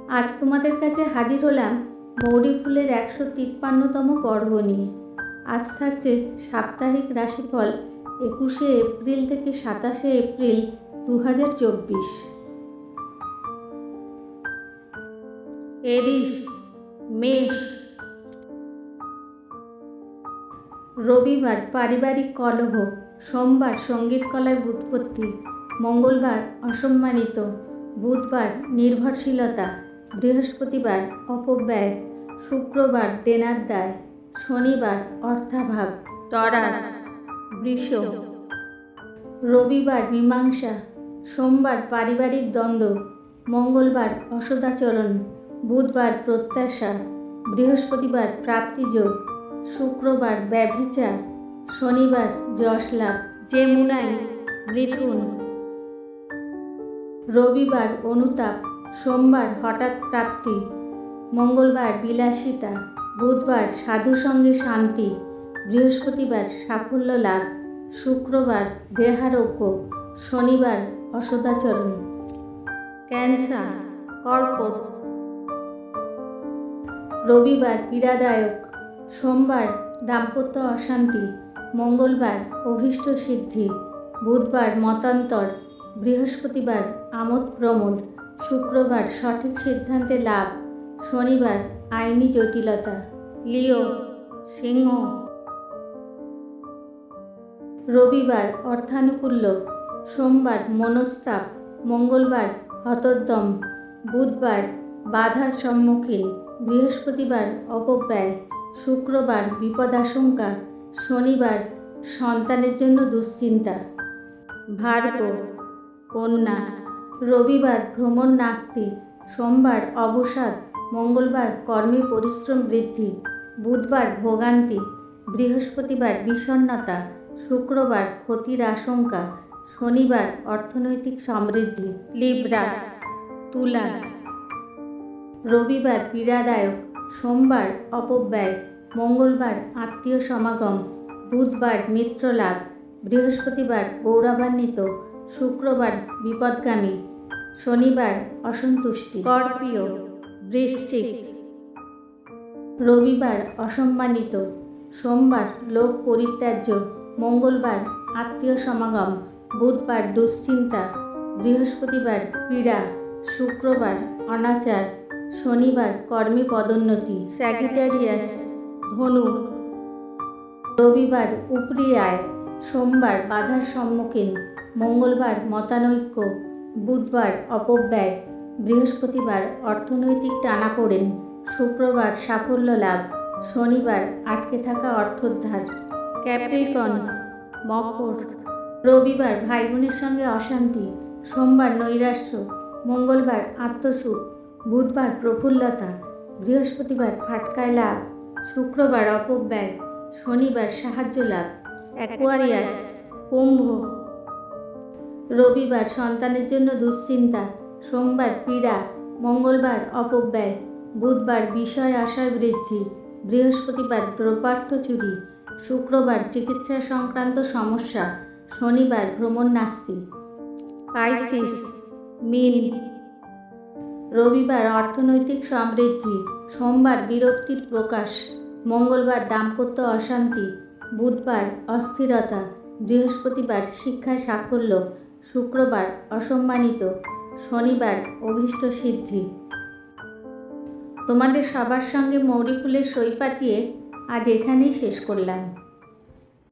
আজ তোমাদের কাছে হাজির হলাম মৌরি ফুলের 153তম পর্ব নিয়ে। আজ থাকছে সাপ্তাহিক রাশিফল 21শে এপ্রিল থেকে 27শে এপ্রিল 2024। এরিস, মেষ। রবিবার পারিবারিক কলহ, সোমবার সঙ্গীত কলায় ব্যুৎপত্তি, মঙ্গলবার অসম্মানিত, বুধবার নির্ভরশীলতা, বৃহস্পতিবার অপব্যয়, শুক্রবার দেনার দায়, শনিবার অর্থাভাব। টরাস, বৃষ। রবিবার মীমাংসা, সোমবার পারিবারিক দ্বন্দ্ব, মঙ্গলবার অসদাচরণ, বুধবার প্রত্যাশা, বৃহস্পতিবার প্রাপ্তিযোগ, শুক্রবার ব্যভিচার, শনিবার যশ লাভ। জেমিনাই, মিথুন। রবিবার অনুতাপ, সোমবার হঠাৎ প্রাপ্তি, মঙ্গলবার বিলাসিতা, বুধবার সাধু সঙ্গে শান্তি, বৃহস্পতিবার সাফল্য লাভ, শুক্রবার দেহারোগ্য, শনিবার অসদাচরণ। ক্যান্সার, কর্কট। রবিবার পীড়াদায়ক, সোমবার দাম্পত্য অশান্তি, মঙ্গলবার অভীষ্ট সিদ্ধি, বুধবার মতান্তর, বৃহস্পতিবার আমোদ প্রমোদ, শুক্রবার সঠিক সিদ্ধান্তে লাভ, শনিবার আইনি জটিলতা। লিও, সিংহ। রবিবার অর্থানুকূল্য, সোমবার মনস্তাপ, মঙ্গলবার হতোদ্যম, বুধবার বাধার সম্মুখীন, বৃহস্পতিবার অপব্যয়, শুক্রবার বিপদাশঙ্কা, শনিবার সন্তানের জন্য দুশ্চিন্তা। ভার্গ, কন্যা। রবিবার ভ্রমণ নাস্তি, সোমবার অবসাদ, মঙ্গলবার কর্মে পরিশ্রম বৃদ্ধি, বুধবার ভোগান্তি, বৃহস্পতিবার বিষণ্ণতা, শুক্রবার ক্ষতির আশঙ্কা, শনিবার অর্থনৈতিক সমৃদ্ধি। লিব্রা, তুলা। রবিবার পীড়াদায়ক, সোমবার অপব্যয়, মঙ্গলবার আত্মীয় সমাগম, বুধবার মিত্রলাভ, বৃহস্পতিবার গৌরবান্বিত, শুক্রবার বিপদগামী, শনিবার অসন্তুষ্টি। স্করপিও, বৃশ্চিক। রবিবার অসম্মানিত, সোমবার লোক পরিত্যাজ্য, মঙ্গলবার আত্মীয় সমাগম, বুধবার দুশ্চিন্তা, বৃহস্পতিবার পীড়া, শুক্রবার অনাচার, শনিবার কর্মে পদোন্নতি। স্যাজিটেরিয়াস, ধনু। রবিবার উপরি আয়, সোমবার বাধার সম্মুখীন, মঙ্গলবার মতানৈক্য, বুধবার অপব্যয়, বৃহস্পতিবার অর্থনৈতিক টানাপোড়েন, শুক্রবার সাফল্য লাভ, শনিবার আটকে থাকা অর্থোদ্ধার। ক্যাপ্রিকন, মকর। রবিবার ভাই বোনের সঙ্গে অশান্তি, সোমবার নৈরাশ্য, মঙ্গলবার আত্মসুখ, বুধবার প্রফুল্লতা, বৃহস্পতিবার ফাটকায় লাভ, শুক্রবার অপব্যয়, শনিবার সাহায্য লাভ। অ্যাকোয়ারিয়াস, কুম্ভ। রবিবার সন্তানের জন্য দুশ্চিন্তা, সোমবার পীড়া, মঙ্গলবার অপব্যয়, বুধবার বিষয় আশায় বৃদ্ধি, বৃহস্পতিবার দ্রব্যার্থ চুরি, শুক্রবার চিকিৎসা সংক্রান্ত সমস্যা, শনিবার ভ্রমণ নাস্তি। পাইসিস, মীন। রবিবার অর্থনৈতিক সমৃদ্ধি, সোমবার বিরক্তির প্রকাশ, মঙ্গলবার দাম্পত্য অশান্তি, বুধবার অস্থিরতা, বৃহস্পতিবার শিক্ষায় সাফল্য, শুক্রবার অসম্মানিত, শনিবার অভীষ্ট সিদ্ধি। তোমাদের সবার সঙ্গে মৌরি ফুলের সই পাতিয়ে আজ এখানেই শেষ করলাম।